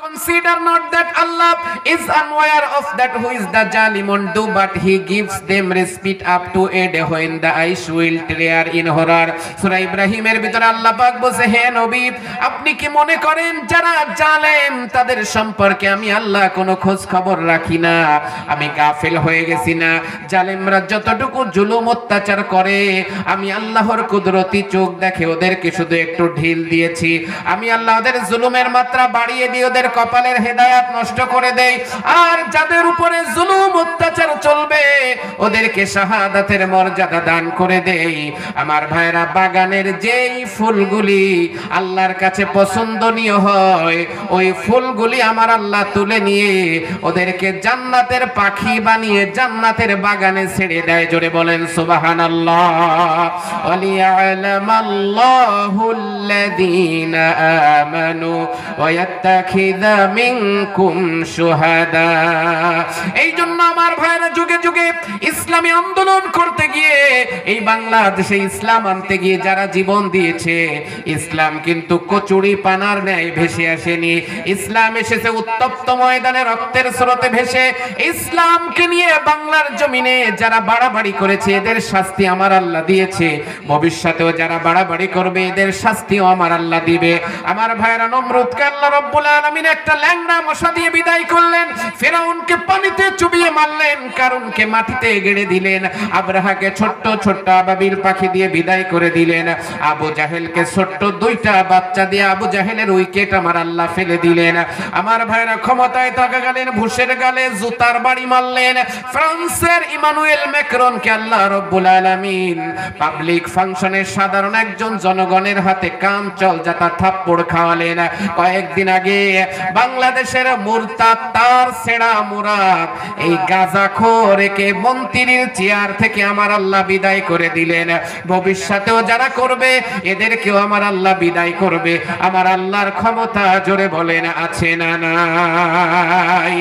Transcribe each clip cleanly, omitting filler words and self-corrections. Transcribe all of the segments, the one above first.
Consider not that Allah is unaware of that who is the Jalimun do, but He gives them respite up to a day when the eyes will tear in horror. সূরা ইব্রাহিমের ভিতরে আল্লাহ পাক বলে, হে নবী, আপনি কি মনে করেন যারা জালেম তাদের সম্পর্কে আমি আল্লাহ কোনো খোঁজ খবর রাখি না? আমি গাফেল হয়ে গেছি না? জালেমরা যতটুকু জুলুম অত্যাচার করে আমি আল্লাহর কুদরতি চোখ দেখে ওদেরকে শুধু একটু ঢিল দিয়েছি। আমি আল্লাহ ওদের জুলুমের মাত্রা বাড়িয়ে দিয়ে ওদের কপালের হেদায়াত নষ্ট করে দেই। আর যাদের উপরে জুলুম অত্যাচার চলবে ওদেরকে শাহাদাতের মর্যাদা দান করে দেই। আমার ভাইরা, বাগানের যেই ফুলগুলি আল্লাহর কাছে পছন্দনীয় হয় ওই ফুলগুলি আমার আল্লাহ তুলে নিয়ে ওদেরকে জান্নাতের পাখি বানিয়ে জান্নাতের বাগানে ছেড়ে দেয়। জোরে বলেন সুবহানাল্লাহ। ওয়ালিয়া'লামাল্লাহুল্লাযীনা আমানু ওয়া ইয়াত্তাখিযা মিনকুম শুহাদা। এই জন্য আমার ভাইরা, যুগে যুগে ইসলামী আন্দোলন করতে গিয়ে এই বাংলাদেশে ইসলাম আনতে গিয়ে যারা জীবন দিয়েছে, ইসলাম কিন্তু কচুরি পানার ন্যায় ভেসে আসেনি। ইসলাম এসেছে উত্তপ্ত ময়দানে রক্তের স্রোতে ভেসে। ইসলামকে নিয়ে বাংলার জমিনে যারা বাড়াবাড়ি করেছে এদের শাস্তি আমার আল্লাহ দিয়েছে। ভবিষ্যতেও যারা বাড়াবাড়ি করবে এদের শাস্তিও আমার আল্লাহ দিবে। আমার ভাইরা, নমরুদকে আল্লাহ রাব্বুল আলামিন একটা ল্যাংড়া মশা দিয়ে বিদায় করলেন। ফেরাউনকে পানিতে চুবিয়ে মারলেন, কারুনকে মাটিতে গেড়ে দিলেন, আব্রাহাকে ছোট্ট ছোট্ট আবাবিল পাখি দিয়ে বিদায় করে দিলেন, আবু জাহেলকে ছোট্ট দুইটা বাচ্চা দিয়ে আবু জাহেলের উইকেট আমার আল্লাহ ফেলে দিলেন। আমার ভাইরা, ক্ষমতায় থাকাকালীন ঘুষের গালে জুতার বাড়ি মারলেন। ফ্রান্সের ইমানুয়েল ম্যাক্রনকে আল্লাহ রাব্বুল আলামিন পাবলিক ফাংশনে সাধারণ একজন জনগণের হাতে কাম চল যাতা থাপ্পড় খাওয়ালেন। কয়েকদিন আগে বাংলাদেশের মুরতাদ তার সেরা মুরাদ এই গাজাখোরকে মন্ত্রীর চেয়ার থেকে আমার আল্লাহ বিদায় করে দিলেন। ভবিষ্যতেও যারা করবে এদেরকেও আমার আল্লাহ বিদায় করবে। আমার আল্লাহর ক্ষমতা, জোরে বলেন, আছে না নাই?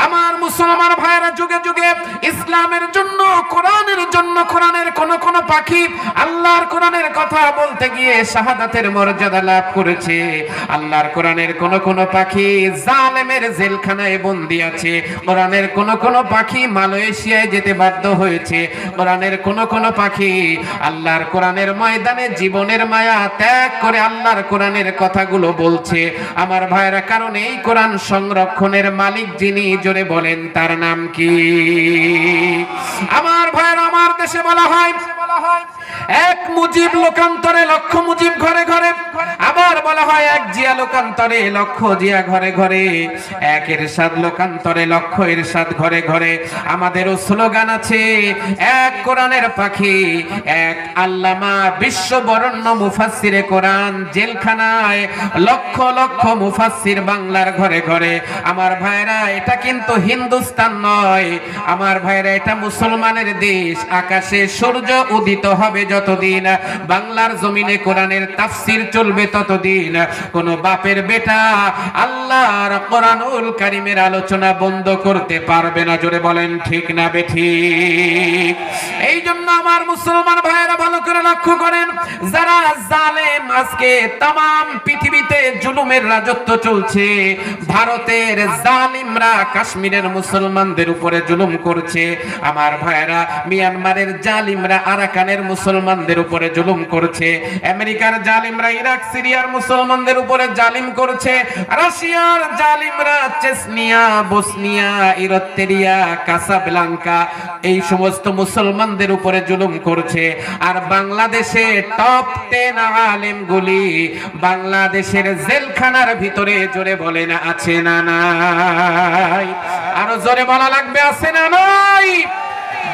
আমার মুসলমান ভাইরা, যুগে যুগে ইসলামের জন্য, কোরআনের জন্য, কোরআনের কোন কোন পাখি আল্লাহর কোরআনের কথা বলতে গিয়ে শাহাদাতের মর্যাদা লাভ করেছে। আল্লাহর কোরআনের কোন কোন পাখি জালেমের জেলখানায় বন্দী আছে। কোরআনের কোন কোন পাখি মালয়েশিয়ায় যেতে বাধ্য হয়েছে। কোরআনের কোন কোন পাখি আল্লাহর কোরআনের ময়দানে জীবনের মায়া ত্যাগ করে আল্লাহর কোরআনের কথাগুলো বলছে। আমার ভাইরা, কারণ এই কোরআন সংরক্ষণের মালিক যিনি, জোরে বলেন, তার নাম কি? আমার ভাইরা, আমার দেশে বলা হয় এক মুজিব লোকান্তরে লক্ষ মুজিব ঘরে ঘরে। আবার বলা হয় এক জিয়া লোকান্তরে লক্ষ জিয়া ঘরে ঘরে। এক এরশাদ লোকান্তরে লক্ষ এরশাদ ঘরে ঘরে। আমাদেরও স্লোগান আছে, এক কোরআনের পাখি, এক আল্লামা বিশ্ববরণ্য মুফাসসিরে কোরআন জেলখানায়, লক্ষ লক্ষ মুফাসসির বাংলার ঘরে ঘরে। আমার ভাইরা, এটা কিন্তু হিন্দুস্তান নয়। আমার ভাইরা, এটা মুসলমানের দেশ। আকাশে সূর্য উদিত হবে যতদিন, বাংলার জমিনে কোরআনের তাফসীর চলবে ততদিন কোন বাপের বেটা আল্লাহর কোরআনুল কারীমের আলোচনা বন্ধ করতে পারবে না। জোরে বলেন ঠিক না বেঠিক? এই জন্য আমার মুসলমান ভাইয়েরা ভালো করে লক্ষ্য করেন, যারা জালেম, আজকে তাম পৃথিবীতে জুলুমের রাজত্ব চলছে। ভারতের জালিমরা কাশ্মীরের মুসলমানদের উপরে জুলুম করছে। আমার ভাইয়েরা, মিয়ানমারের জালিমরা আরাকানের মুসলমানদের উপরে জুলুম করছে। আমেরিকার জালিমরা ইরাক সিরিয়ার মুসলমানদের উপরে জালিম করছে। রাশিয়ার জালিমরা চেচনিয়া, বসনিয়া, ইরত্তেরিয়া, কাসাব্লাঙ্কা এই সমস্ত মুসলমানদের উপরে জুলুম করছে। আর বাংলাদেশে টপ 10 আলেমগুলি বাংলাদেশের জেলখানার ভিতরে, জোরে বলেন, আছে না নাই? আরো জোরে বলা লাগবে, আছে না নাই?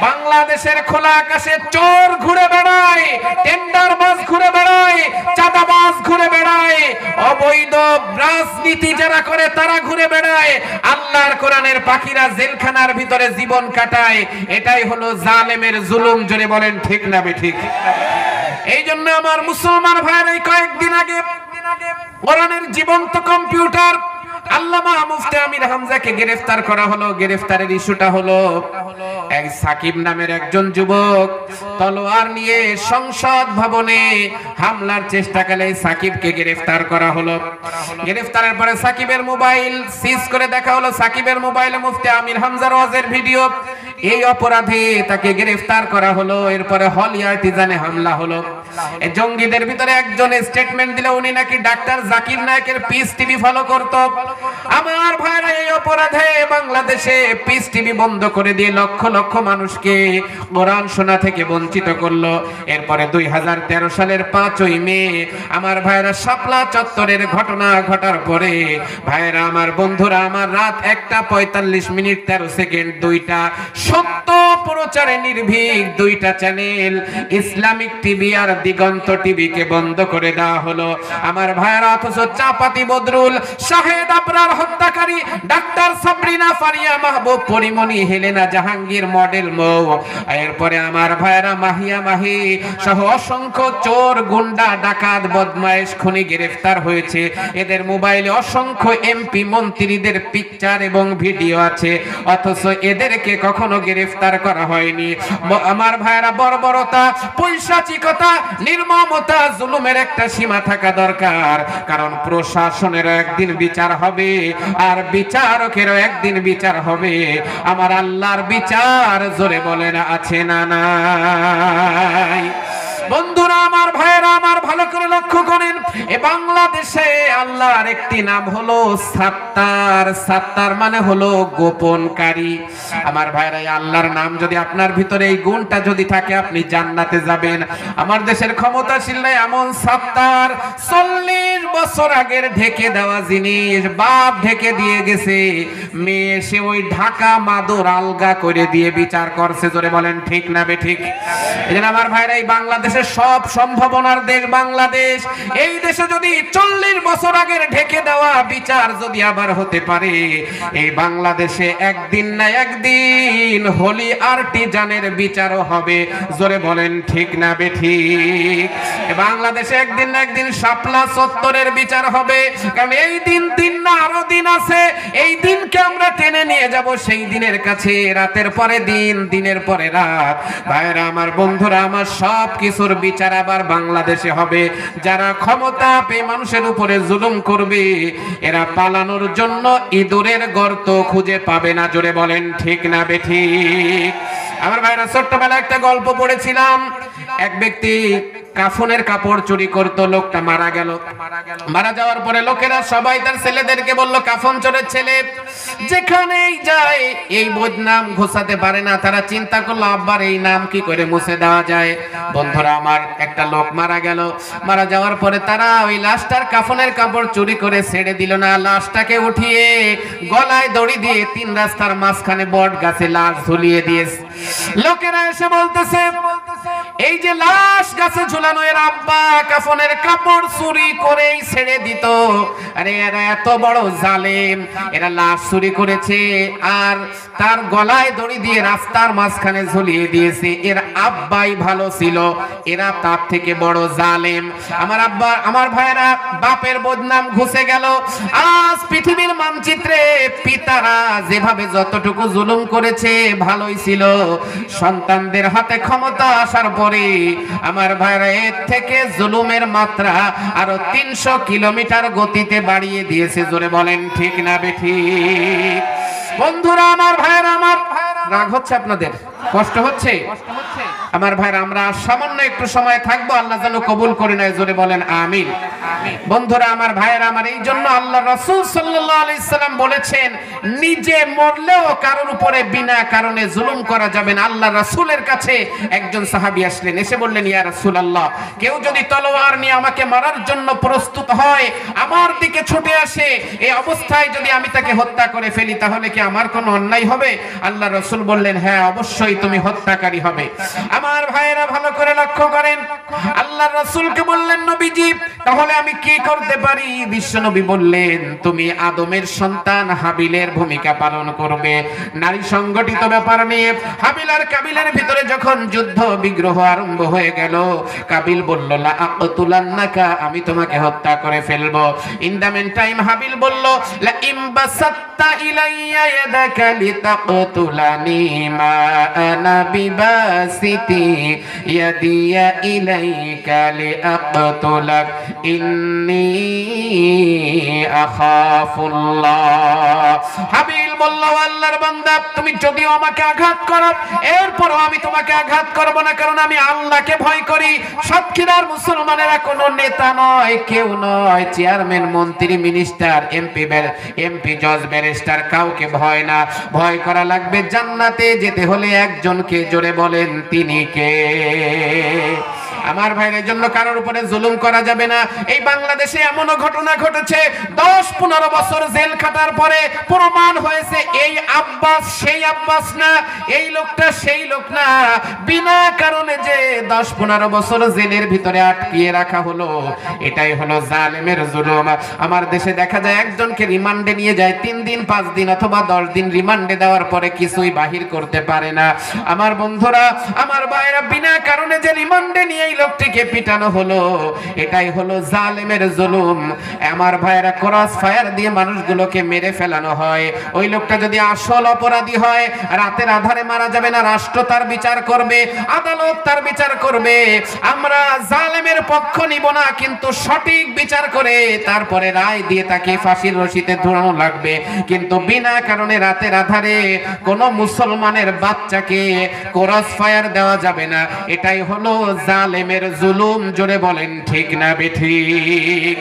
বাংলাদেশের খোলা আকাশে চোর ঘুরে বেড়ায়, টেন্ডারবাজ ঘুরে বেড়ায়, চাঁদাবাজ ঘুরে বেড়ায়, অবৈধ রাজনীতি যারা করে তারা ঘুরে বেড়ায়। আল্লাহর কোরআনের পাখিরা জেলখানার ভিতরে জীবন কাটায়। এটাই হলো জালেমের জুলুম। জোরে বলেন ঠিক না বেঠিক? এই জন্য আমার মুসলমান ভাইরা, কয়েকদিন আগে কোরআনের জীবন্ত কম্পিউটার আল্লামা মুফতি আমির আমির হামজাকে গ্রেফতার করা হলো। গ্রেফতারের ইস্যুটা হলো এক সাকিব নামের একজন যুবক তলোয়ার নিয়ে সংসদ ভবনে হামলার চেষ্টাকালে সাকিবকে গ্রেফতার করা হলো। গ্রেফতারের পরে সাকিবের মোবাইল সিজ করে দেখা হলো, সাকিবের মোবাইলে মুফতি আমির হামজার ওয়াজের ভিডিও। এই অপরাধে তাকে গ্রেফতার করা হলো। এরপরে হল ইয়ার্টিজানে হামলা হলো। এই জঙ্গিদের ভিতরে একজন স্টেটমেন্ট দিল, উনি নাকি ডাক্তার জাকির নায়েকের পিস টিভি ফলো করত। আমার ভাইরা এই অপরাধে বাংলাদেশে পিস টিভি বন্ধ করে দিয়ে লক্ষ লক্ষ মানুষকে কোরআন শোনা থেকে বঞ্চিত করলো। এরপরে 2013 সালের 5ই মে আমার ভাইরা শাপলা চত্বরের ঘটনা ঘটার পরে ভাইরা আমার, বন্ধুরা আমার, রাত 1:45:13 দুইটা সত্য প্রচারে নির্ভীক দুইটা চ্যানেল ইসলামিক টিভি আর দিগন্ত টিভিকে বন্ধ করে দেওয়া হলো। আমার ভাইরা, অথচ চাপাতি বদরুল, শাহেদ আবরার হত্যাকারী, ডাক্তার সাবরিনা ফারিয়া মাহবুব, পরিমণি হেলেনা জাহাঙ্গীর, মডেল মৌ, এরপরে আমার ভাইরা মাহিয়া মাহি সহ অসংখ্য চোর, গুন্ডা, ডাকাত, বদমাইশ, খুনি গ্রেফতার হয়েছে। এদের মোবাইলে অসংখ্য এমপি মন্ত্রীদের পিকচার এবং ভিডিও আছে, অথচ এদেরকে কখনো গ্রেফতার করা হয়নি। আমার ভাইরা, বর্বরতা, পৈশাচিকতা, নির্মমতা, জুলুমের একটা সীমা থাকা দরকার। কারণ প্রশাসনেরও একদিন বিচার হবে আর বিচারকেরও একদিন বিচার হবে। আমার আল্লাহর বিচার জোরে বলেন আছে না নাই? বন্ধুরা আমার, ভাইয়েরা আমার, ভালো করে লক্ষ্য করেন, এ বাংলাদেশে আল্লাহর একটি নাম হলো সাত্তার। সাত্তার মানে হলো গোপনকারী। আমার ভাইয়েরা, আল্লাহর নাম যদি আপনার ভিতরে এই গুণটা যদি থাকে, আপনি জান্নাতে যাবেন। আমার দেশের ক্ষমতাশীল এমন সাত্তার, 40 বছর আগের ঢেকে দেওয়া জিনিস বাপ ঢেকে দিয়ে গেছে, মেয়ে এসে ওই ঢাকা মাদুর আলগা করে দিয়ে বিচার করছে। জোরে বলেন ঠিক না বেঠিক? এজন্য আমার ভাইরা, এই বাংলাদেশ সব সম্ভাবনার দেশ বাংলাদেশ। এই দেশে যদি 40 বছর আগের ঢেকে দেওয়া বিচার যদি আবার হতে পারে, এই বাংলাদেশে একদিন না একদিন হোলি আর্টিজানের বিচারও হবে। জোরে বলেন ঠিক না বেঠিক? বাংলাদেশে একদিন না একদিন শাপলা চত্বরের বিচার হবে। কারণ এই দিন না আরো দিন আছে, এই দিনকে আমরা টেনে নিয়ে যাব সেই দিনের কাছে। রাতের পরে দিন, দিনের পরে রাত। ভাইরা আমার, বন্ধুরা আমার, সব কিছুর বিচার আবার বাংলাদেশে হবে। যারা ক্ষমতা পেয়ে মানুষের উপরে জুলুম করবে, এরা পালানোর জন্য ইঁদুরের গর্ত খুঁজে পাবে না। জোরে বলেন ঠিক না বেঠিক? আমার ভাইরা, ছোট্টবেলা একটা গল্প পড়েছিলাম। এক ব্যক্তি কাফনের কাপড় চুরি করত, লোকটা মারা গেল। মারা যাওয়ার পরে লোকেরা সবাই তার ছেলেদেরকে বলল, কাফন চোরের ছেলে যেখানেই যায় এই বদনাম ঘোষাতে পারে না। তারা চিন্তা করলো, আব্বার এই নাম কি করে মুছে দেওয়া যায়। বন্ধুরা আমার, একটা লোক মারা গেল। মারা যাওয়ার পরে তারা ওই লাশটার কাফনের কাপড় চুরি করে ছেড়ে দিল না, লাশটাকে উঠিয়ে গলায় দড়ি দিয়ে 3 রাস্তার মাঝখানে বট গাছে লাশ ঝুলিয়ে দিয়েছে। লোকেরা এসে বলতেছে, এই যে লাশ গাছে ঝুলানো, এর আব্বা কাফনের কাপড় চুরি করেই ছেড়ে দিত। আরে এরা এত বড় জালেম, এরা লাশ চুরি করেছে আর তার গলায় দড়ি দিয়ে রাস্তার মাঝখানে ঝুলিয়ে দিয়েছে। এর আব্বাই ভালো ছিল, এরা তার থেকে বড় জালেম। আমার আব্বা, আমার ভাইরা, বাপের বদনাম ঘুষে গেল। আজ পৃথিবীর মানচিত্রে পিতারা যেভাবে যতটুকু জুলুম করেছে ভালোই ছিল, সন্তানদের হাতে ক্ষমতা আসার পরে আমার ভাইরা এর থেকে জুলুমের মাত্রা আরো 300 কিলোমিটার গতিতে বাড়িয়ে দিয়েছে। জোরে বলেন ঠিক না বেঠিক? বন্ধুরা আমার, ভাইরা আমার, রাগ হচ্ছে আপনাদের? কষ্ট হচ্ছে? আমার ভাইরা, আমরা সামান্য একটু সময় থাকবো, আল্লাহ যেন কবুল করে নেয়। জোরে বলেন আমিন। বন্ধুরা আমার, ভাইরা আমার, এই জন্য আল্লাহ রাসূল সাল্লাল্লাহু আলাইহি সাল্লাম বলেছেন, নিজে মরলেও কারোর উপরে বিনা কারণে জুলুম করা যাবে না। আল্লাহ রাসূলের কাছে একজন সাহাবী আসলেন, এসে বললেন, ইয়া রাসূলুল্লাহ, কেউ যদি তলোয়ার নিয়ে আমাকে মারার জন্য প্রস্তুত হয়, আমার দিকে ছুটে আসে, এই অবস্থায় যদি আমি তাকে হত্যা করে ফেলি, তাহলে কি আমার কোনো অন্যায় হবে? আল্লাহ রাসূল বললেন, হ্যাঁ, অবশ্যই তুমি হত্যাকারী হবে। আমার ভাইয়েরা ভালো করে লক্ষ্য করেন, আল্লাহ রাসূলকে বললেন, নবীজি, তাহলে আমি কি করতে পারি? বিশ্বনবী বললেন, তুমি আদমের সন্তান হাবিলের ভূমিকা পালন করবে। নারী সংগঠিত ব্যাপার নিয়ে হাবিল আর কাবিলের ভিতরে যখন যুদ্ধ বিগ্রহ আরম্ভ হয়ে গেল, কাবিল বলল, লা আকতুলান্নাকা, আমি তোমাকে হত্যা করে ফেলবো। ইন দ্য মিন টাইম হাবিল বলল, লা ইমবাসাত বাসাত্তা ইলাইয়া ইয়াদাকা লিতাকতুলানি মা আনা বিবাসিতি ইয়াদিয়া ইলাইকা লিআকতুলাক ইন্নী আখাফুল্লাহ। হাবিল বলল, আল্লাহর বান্দা, তুমি যদিও আমাকে আঘাত করো, এরপরও আমি তোমাকে আঘাত করব না, কারণ আমি আল্লাহকে ভয় করি। সাতক্ষীরার মুসলমানেরা কোনো নেতা নয়, কেউ নয়, চেয়ারম্যান, মন্ত্রী, মিনিস্টার, এমপি, জজ, ব্যারিস্টার, কাউকে ভয় না। ভয় করা লাগবে জান্নাতে যেতে হলে একজনকে। জোরে বলেন, তিনি কে? আমার ভাইয়ের জন্য কারোর উপরে জুলুম করা যাবে না। এই বাংলাদেশে এমনও ঘটনা ঘটেছে, 10-15 বছর জেল খাটার পরে প্রমাণ হয়েছে এই আব্বাস সেই আব্বাস না, এই লোকটা সেই লোক না। বিনা কারণে যে 10-15 বছর জেলের ভিতরে আটকিয়ে রাখা হলো, এটাই হলো জালেমের জুলুম। আমার দেশে দেখা যায় একজনকে রিমান্ডে নিয়ে যায় 3 দিন, 5 দিন অথবা 10 দিন রিমান্ডে দেওয়ার পরে কিছুই বাহির করতে পারে না। আমার বন্ধুরা, আমার ভাইরা, বিনা কারণে যে রিমান্ডে নিয়ে লোকটিকে পিটানো হলো, এটাই হলো জালেমের জুলুম। আমার ভাইরা, ক্রস ফায়ার দিয়ে মানুষগুলোকে মেরে ফেলানো হয়। ওই লোকটা যদি আসল অপরাধী হয়, রাতের আধারে মারা যাবে না, রাষ্ট্র তার বিচার করবে, আদালত তার বিচার করবে। আমরা জালেমের পক্ষ নিব না, কিন্তু সঠিক বিচার করে তারপরে রায় দিয়ে তাকে ফাঁসির রশিতে ঝুলানো লাগবে। কিন্তু বিনা কারণে রাতের আধারে কোনো মুসলমানের বাচ্চাকে ক্রস ফায়ার দেওয়া যাবে না। এটাই হলো জালেমের জুলুম। জোরে বলেন, ঠিক না বেঠিক?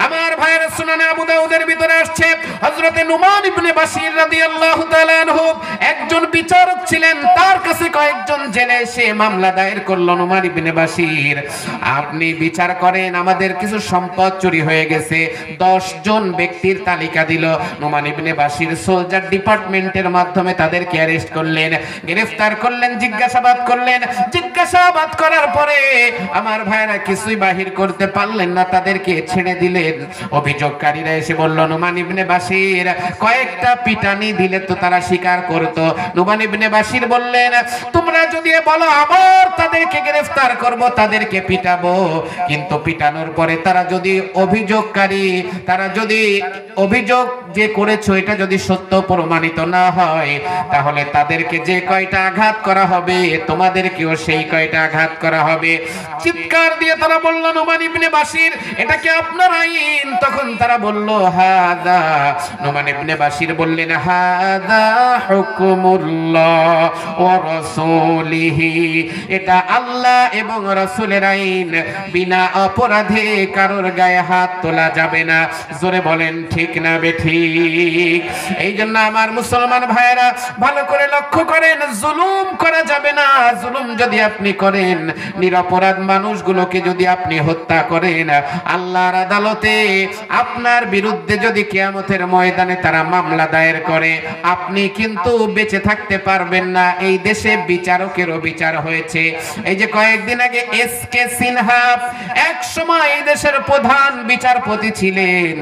আমার ভাইয়ের সুনানে আবু দাউদের ভিতরে আসছে, হযরতে নুমান ইবনে বাশির রাদিয়াল্লাহু তাআলা আনহু একজন বিচারক ছিলেন। তার কাছে কয়েকজন জেলে এসে মামলা দায়ের করলো, নুমান ইবনে বাশির, আপনি বিচার করেন, আমাদের কিছু সম্পদ চুরি হয়ে গেছে। 10 জন ব্যক্তির তালিকা দিল। নুমান ইবনে বাশির সোলজার ডিপার্টমেন্টের মাধ্যমে তাদেরকে অ্যারেস্ট করলেন, গ্রেফতার করলেন, জিজ্ঞাসাবাদ করলেন। জিজ্ঞাসাবাদ করার পরে আমার ভাইরা কিছুই বাহির করতে পারলেন না, তাদেরকে ছেড়ে দিলেন। অভিযোগকারীরা এসে বলল, নুমান ইবনে বাশির, কয়েকটা পিটানি দিলে তো তারা স্বীকার করতো। নুমান ইবনে বাশির বললেন, তোমরা যদি বলো আবার তাদেরকে গ্রেফতার করব, তাদেরকে পিটাবো, কিন্তু পিটানোর পরে তারা যদি অভিযোগ যে করেছো এটা যদি সত্য প্রমাণিত না হয়, তাহলে তাদেরকে যে কয়টা আঘাত করা হবে তোমাদেরকেও সেই কয়টা আঘাত করা হবে। চিৎকার দিয়ে তারা বলল, নুমান ইবনে বাশির, এটা কি আপনার আইন? তখন তারা বলল, হাদা। নুমান ইবনে বাশির বললেন, হাদা হুকুমুল্লাহ ওয়া রাসূলিহি, এটা আল্লাহ এবং রাসূলের আইন। বিনা অপরাধে কারোর গায়ে হাত তোলা যাবে না। জোরে বলেন, ঠিক না বেঠিক? এই জন্য আমার মুসলমান ভাইয়েরা ভালো করে লক্ষ্য করেন, জুলুম করা যাবে না। জুলুম যদি আপনি করেন, নিরপরাধ মানুষগুলোকে যদি আপনি হত্যা করেন, আল্লাহর আদালতে আপনার বিরুদ্ধে যদি কিয়ামতের ময়দানে তারা মামলা দায়ের করে, আপনি কিন্তু বেঁচে থাকতে পারবেন না। এই দেশে বিচারকেরও বিচার হয়েছে। এই যে কয়েকদিন আগে এসকে সিনহা, এক সময় এই দেশের প্রধান বিচারপতি ছিলেন,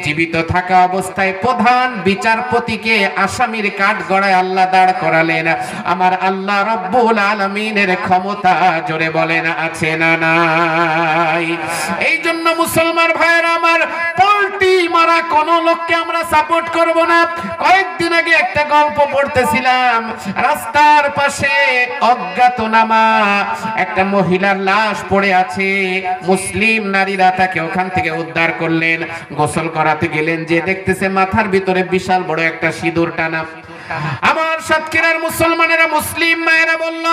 জীবিত থাকা অবস্থায় প্রধান বিচারপতিকে আসামির কাঠগড়ায় আল্লাহ দাঁড় করালেন। আমার আল্লাহ রব্বুল আলামিনের ক্ষমতা, জোরে বলেন, আছে না নাই? এই জন্য মুসলমান ভাইয়েরা আমার, পোল্টি মারা কোন লোককে আমরা সাপোর্ট করব না। কয়েকদিন আগে একটা গল্প পড়তেছিলাম, রাস্তার পাশে অজ্ঞাতনামা একটা মহিলার লাশ পড়ে আছে। মুসলিম নারীরা তাকে ওখান থেকে উদ্ধার করলেন, গোসল করাতে গেলেন, যে দেখতেছে মাথার ভিতরে বিশাল বড় একটা সিঁদুর টানা। আমার সাতক্ষীরার মুসলমানেরা, মুসলিম মায়েরা বলল,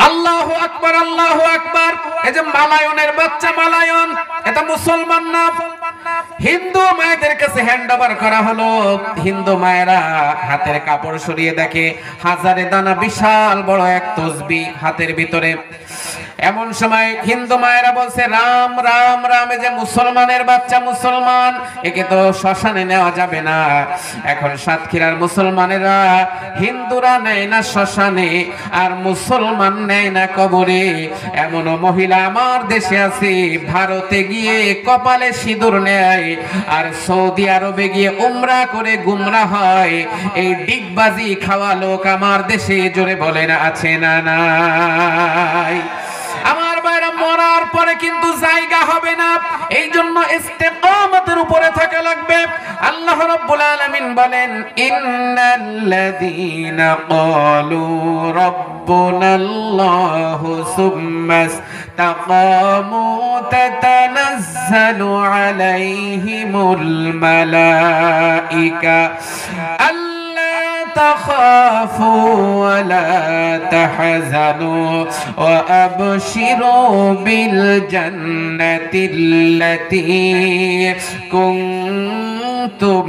আল্লাহু আকবার, আল্লাহু আকবার। এই যে মালায়নের বাচ্চা, মালায়ন, এটা মুসলমান না। হিন্দু মায়েদের কাছে হ্যান্ড ওভার করা হলো। হিন্দু মায়েরা হাতের কাপড় সরিয়ে দেখে হাজারে দানা বিশাল বড় এক তসবিহ হাতের ভিতরে। এমন সময় হিন্দু মায়েরা বলছে, রাম রাম রাম, এই যে মুসলমানের বাচ্চা, মুসলমান, একে তো শ্মশানে নেওয়া যাবে না। এখন সাতক্ষীরার মুসলমানেরা, হিন্দুরা নেয় না শ্মশানে, আর মুসলমান নেয় না কবরে। এমনও মহিলা আমার দেশে আছে, ভারতে গিয়ে কপালে সিঁদুর নেয়, আর সৌদি আরবে গিয়ে উমরা করে গুমরা হয়। এই ডিগবাজি খাওয়া লোক আমার দেশে, জোরে বলেন, আছে না নাই? আমার বাইরা মরার পরে কিন্তু জায়গা হবে না, এই জন্য ইস্তেকামতের উপরে থাকা লাগবে। আল্লাহ রাব্বুল আলামিন বলেন, ইন্নাল্লাযীনা ক্বালু রাব্বুনাল্লাহু সুম্মা ইসতাকামু তাতানাজ্জালু আলাইহিমুল মালাইকা تخافوا ولا تحزنوا وأبشروا بالجنة التي كنتم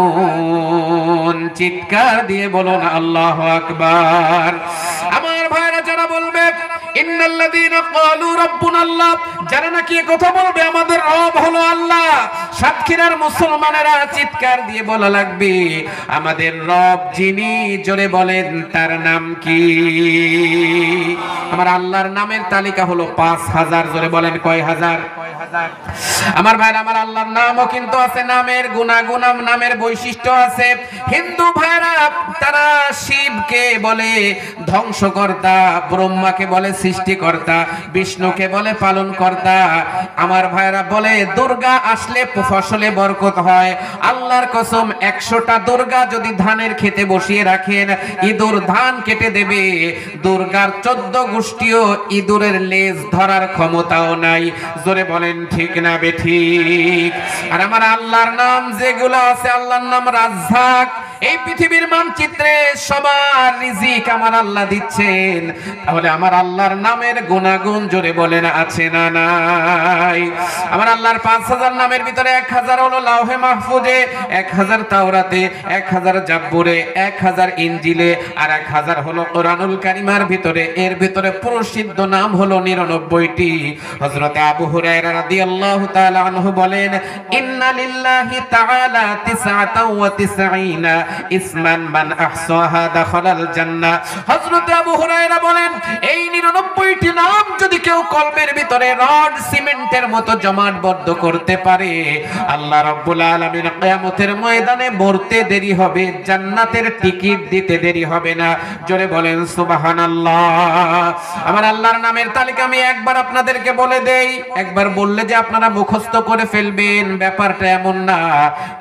توعدون। চিৎকার দিয়ে বলুন আল্লাহু আকবার। আমার ভাইরা যারা বলবে ইন্নাল্লাযীনা ক্বালু রাব্বুনাল্লাহ, যারা নাকি কথা বলবে আমাদের রব হলো আল্লাহ, সাতক্ষীরার মুসলমানেরা চিৎকার দিয়ে বলা লাগবে আমাদের রব যিনি, জোরে বলেন তার নাম কি? আমার আল্লাহর নামের তালিকা হলো 5000। জোরে বলেন কয় হাজার? আমার ভাইরা, আমার আল্লাহর নামও কিন্তু আছে, নামের গুণাগুণ, নামের বৈশিষ্ট্য আছে। হিন্দু ভাইরা তারা শিবকে বলে ধ্বংসকর্তা, ব্রহ্মাকে বলে সৃষ্টিকর্তা, বিষ্ণুকে বলে পালনকর্তা। আমার ভাইরা বলে দুর্গা আসলে ফসলে বরকত হয়। আল্লাহর কসম, 100টা দুর্গা যদি ধানের খেতে বসিয়ে রাখেন, ইঁদুর ধান কেটে দেবে। দুর্গার 14 গোষ্ঠীও ইঁদুরের লেজ ধরার ক্ষমতাও নাই। জোরে বলেন ঠিক না বেঠিক? আর আমার আল্লাহর নাম যেগুলো আছে, আল্লাহর নাম রাজ্জাক। এই পৃথিবীর মানচিত্রে সবার রিজিক আমার আল্লাহ দিচ্ছেন। তাহলে আমার আল্লাহর নামের গুণাগুণ জোরে বলেন আছে না নাই? আমার আল্লাহর 5000 নামের ভিতরে 1000 হলো লাউহে মাহফুজে, 1000 তাওরাতে, 1000 জাব্বুরে, 1000 ইনজিলে, আর 1000 হলো কোরআনুল কারীমের ভিতরে। এর ভিতরে প্রসিদ্ধ নাম হলো 99টি। হযরত আবু হুরায়রা রাদিয়াল্লাহু তাআলা আনহু বলেন, ইন্না লিল্লাহি তাআলা 99 ইসমান মান আহসাহা দাখালাল জান্নাহ। হযরত আবু হুরায়রা বলেন, এই 99টি নাম যদি কেউ কলবের ভিতরে রড সিমেন্টের মতো জমাটবদ্ধ করতে পারে, আল্লাহ রাব্বুল আলামিন কিয়ামতের ময়দানে মরতে দেরি হবে, জান্নাতের টিকিট দিতে দেরি হবে না। জোরে বলেন সুবহানাল্লাহ। আমার আল্লাহর নামের তালিকা আমি একবার আপনাদেরকে বলে দেই। একবার বললে যে আপনারা মুখস্থ করে ফেলবেন, ব্যাপারটা এমন না,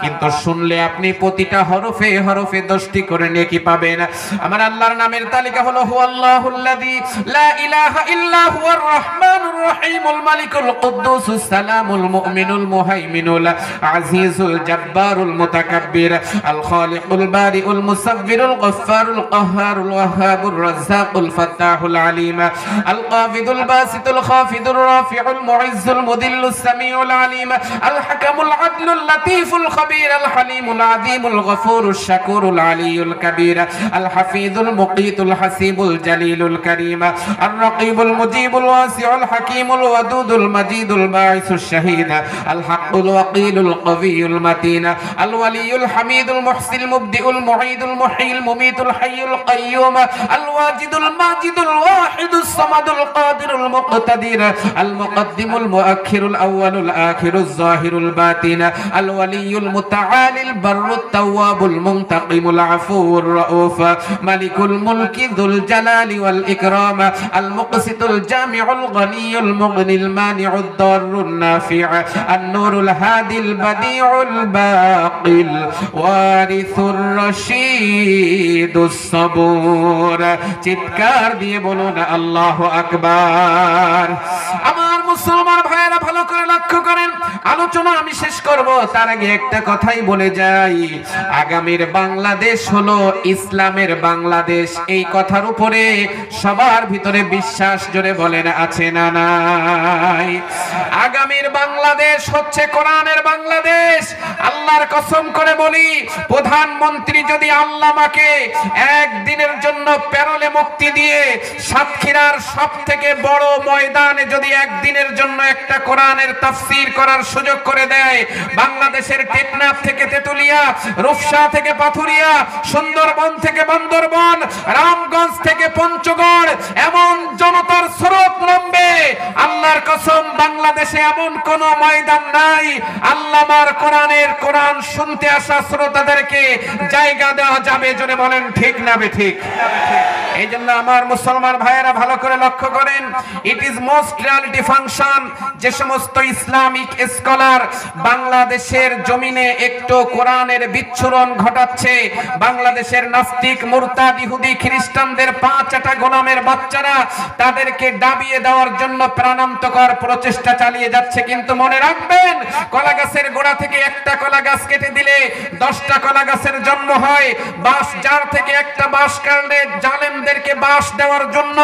কিন্তু শুনলে আপনি প্রতিটা হরফে হরফে 10টি করে নেকি পাবেন। আমার আল্লাহর নামের তালিকা হলো হুয়াল্লাহুল্লাযী লা ইলাহা ইল্লা হুয়ার রহমানুর রহিমুল মালিকুল কুদ্দুসুস সালামুল মুমিনুল মুহাইমিনুল আজিজুল জাব্বারুল মুতাকাব্বির আল খালিকুল বারিউল মুসাব্বিরুল গফফারুল কাহ্হারুল ওয়াহ্হাবুর রাজ্জাকুল ফাত্তাহুল আলিম আল কাবিদুল বাসিতুল খাফিদুর রাফিউল মুইজ্জুল মুদিল্লুস সামিউল আলিম আল হাকামুল আদলুল লাতীফুল খাবীর আল হালিমুল আযীমুল গফুরুশ শাকুরুল আলিয়ুল কাবীর আল হাফিজুল মুকীতুল হাসিবুল জালিলুল কারীম আর রাকিবুল মুজিবুল ওয়াসিউল হাকীমুল ওয়াদুদুল মাজিদুল বাঈসুশ শাহীদ আল হাক্কুল ওয়াকিলুল কবিয়ুল মাতিন আল ওয়ালিয়ুল হামিদুল মুহসিল মুবদিউল মুঈদুল মুহয়িল মুমীতুল হাইয়ুল কাইয়্যুম আল ওয়াজিদুল মাজিদুল ওয়াহিদুস সামাদুল কাদিরুল মুকতাদির আল মুকদ্দিমুল মুআখিরুল আউয়ালুল আখিরুজ যাহিরুল বাতিন আল ওয়ালিয়ুল মুতাআলিল বাররুত তাওয়াবুল মুনতাকিমুল আফুর রাউফ মালিকুল মুলকি যুল জালালি ওয়াল ইকরাম আল মুকসিতুল জামিউল গনিয়ুল মুগনিল মানিউদ দাররুন নাফি' আন নূরুল হাদিল বাদিউল বাকিল ওয়ারিসুর রশিদুস সাবুর। চিৎকার দিয়ে বলুন আল্লাহু আকবার। আমার মুসলমান ভাইয়েরা ভালো করে লক্ষ্য করেন, আলোচনা আমি শেষ করব, তার আগে একটা কথাই বলে যাই। আগামীর বাংলাদেশ হলো ইসলামের বাংলাদেশ, এই কথার উপরে সবার ভিতরে বিশ্বাস জোরে বলেন আছে না নাই? আগামীর বাংলাদেশ হচ্ছে কোরআনের বাংলাদেশ। আল্লাহর কসম করে বলি, প্রধানমন্ত্রী যদি আল্লামাকে একদিনের জন্য প্যারোলে মুক্তি দিয়ে সাতক্ষীরার সবথেকে বড় ময়দানে যদি একদিনের জন্য একটা কোরআনের তাফসীর করার সুযোগ করে দেয়, বাংলাদেশের টেকনাফ থেকে তেতুলিয়া, রূপসা থেকে পাথুরিয়া, সুন্দরবন থেকে বান্দরবন, রামগঞ্জ থেকে পঞ্চগড়, এমন জনতার স্রোত নামবে। আল্লাহর কসম, বাংলাদেশে এমন কোন ময়দান নাই আল্লামার কোরআন শুনতে আসা শ্রোতাদেরকে জায়গা দেওয়া যাবে। জোরে বলেন ঠিক না বেঠিক? এই জন্য আমার মুসলমান ভাইয়েরা ভালো করে লক্ষ্য করেন, it is most reality function. যে সমস্ত ইসলামিক স্কলার বাংলাদেশের জমিনে একটু কোরআনের বিচ্ছুরণ ঘটাচ্ছে, বাংলাদেশের নাস্তিক মুরতাদ ইহুদি খ্রিস্টানদের পাঁচটা গোলামের বাচ্চারা তাদেরকে ডাবিয়ে দেওয়ার জন্য প্রাণান্তকর প্রচেষ্টা চালিয়ে যাচ্ছে। কিন্তু মনে রাখবেন, কলা গাছের গোড়া থেকে একটা কলা গাছ কেটে দিলে 10টা কলা গাছের জন্ম হয়। বাঁশ জার থেকে একটা বাঁশ কাটলে জালেমদেরকে বাঁশ দেওয়ার জন্য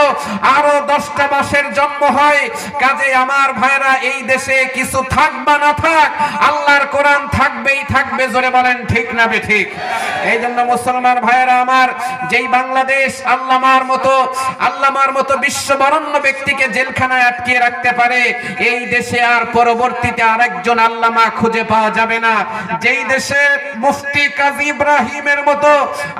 আরো 10টা বাঁশের জন্ম হয়। কাজে আমার ভাইরা, এই দেশে কিছু থাক বা না থাক, আল্লাহর কোরআন থাকবেই থাকবে। জোরে বলেন ঠিক না বেঠিক? এই জন্য মুসলমান ভাইরা আমার, যেই বাংলাদেশ আল্লামার মতো বিশ্ববরণ্য ব্যক্তিকে জেলখানায় আটকিয়ে রাখতে পারে, এই দেশে আর পরবর্তীতে আরেকজন আল্লামা খুঁজে পাওয়া যাবে না। যেই দেশে মুফতি কাজী ইব্রাহিমের মতো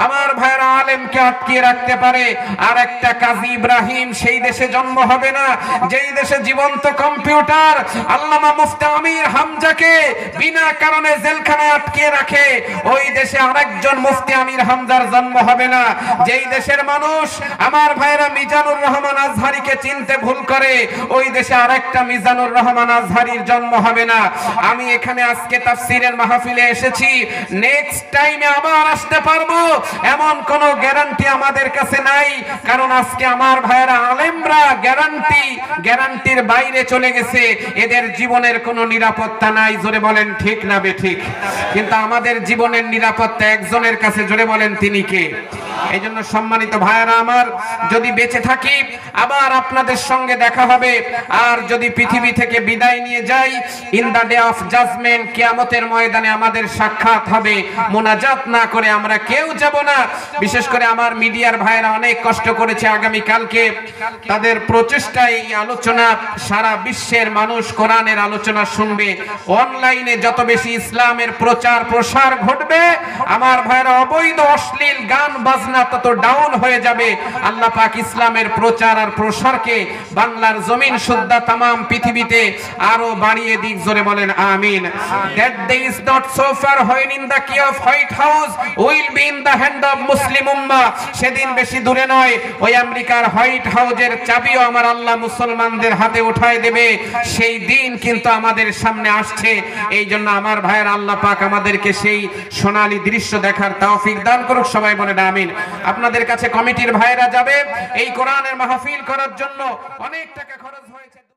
আমার ভাইরা আলেমকে আটকিয়ে রাখতে পারে, আর একটা কাজী ইব্রাহিম সেই দেশে জন্ম হবে না। যেই দেশে জীবন্ত কম্পিউটার আল্লামা মুফতি আমির হামজাকে বিনা কারণে জেলখানায় আটকিয়ে রাখে, ওই দেশে আরেকজন মুফতি আমির হামজার জন্ম হবে না। যেই দেশের মানুষ আমার ভাইরা মিজানুর রহমান আজহারিকে চিনতে ভুল করে, ওই দেশে আরেকটা মিজানুর রহমান আজহারির জন্ম হবে না। আমি এখানে আজকে তাফসীরের মাহফিলে এসেছি, নেক্সট টাইমে আবার আসতে পারবো এমন কোনো গ্যারান্টি আমাদের কাছে নাই। কারণ আজকে আমার ভাইরা আলেমরা গ্যারান্টির বাইরে চলে গেছে, এদের জীবনের কোনো নিরাপত্তা নাই। জোরে বলেন ঠিক না বেঠিক? কিন্তু আমাদের জীবনের নিরাপত্তা একজনের কাছে। জোরে বলেন তিনি কে? এই জন্য সম্মানিত ভাইরা আমার, যদি বেঁচে থাকি আবার আপনাদের সঙ্গে দেখা হবে, আর যদি পৃথিবী থেকে বিদায় নিয়ে যাই, in the day of judgement, কিয়ামতের ময়দানে আমাদের সাক্ষাৎ হবে। মোনাজাত না করে আমরা কেউ যাব না। বিশেষ করে আমার মিডিয়ার ভাইরা অনেক কষ্ট করেছে, আগামী কালকে তাদের প্রচেষ্টায় এই আলোচনা সারা বিশ্বের মানুষ কোরআনের আলোচনা শুনবে। অনলাইনে যত বেশি ইসলামের প্রচার প্রসার ঘটবে, আমার ভাইরা অবৈধ অশ্লীল গান বাজনা তত ডাউন হয়ে যাবে। আল্লাহ পাক ইসলামের প্রচার আর প্রসারকে বাংলার জমিন সুদ্ধা তামাম পৃথিবীতে আরো বাড়িয়ে দিক। জোরে বলেন আমিন। That day is not so far when in the key of White House will be in the hand of Muslim Ummah. সেদিন বেশি দূরে নয়, ওই আমেরিকার হোয়াইট হাউজের চাবিও আমার আল্লাহ মুসলমানদের হাতে উঠায় দেবে। সেই দিন কিন্তু আমাদের সামনে আসছে। এই জন্য আমার ভাইয়ের আল্লাহ পাক আমাদেরকে সেই সোনালী দৃশ্য দেখার তৌফিক দান করুক। সবাই বলেন আমিন। আপনাদের কাছে কমিটির ভাইরা যাবে এই কোরআনের মাহফিল করার জন্য, অনেক টাকা খরচ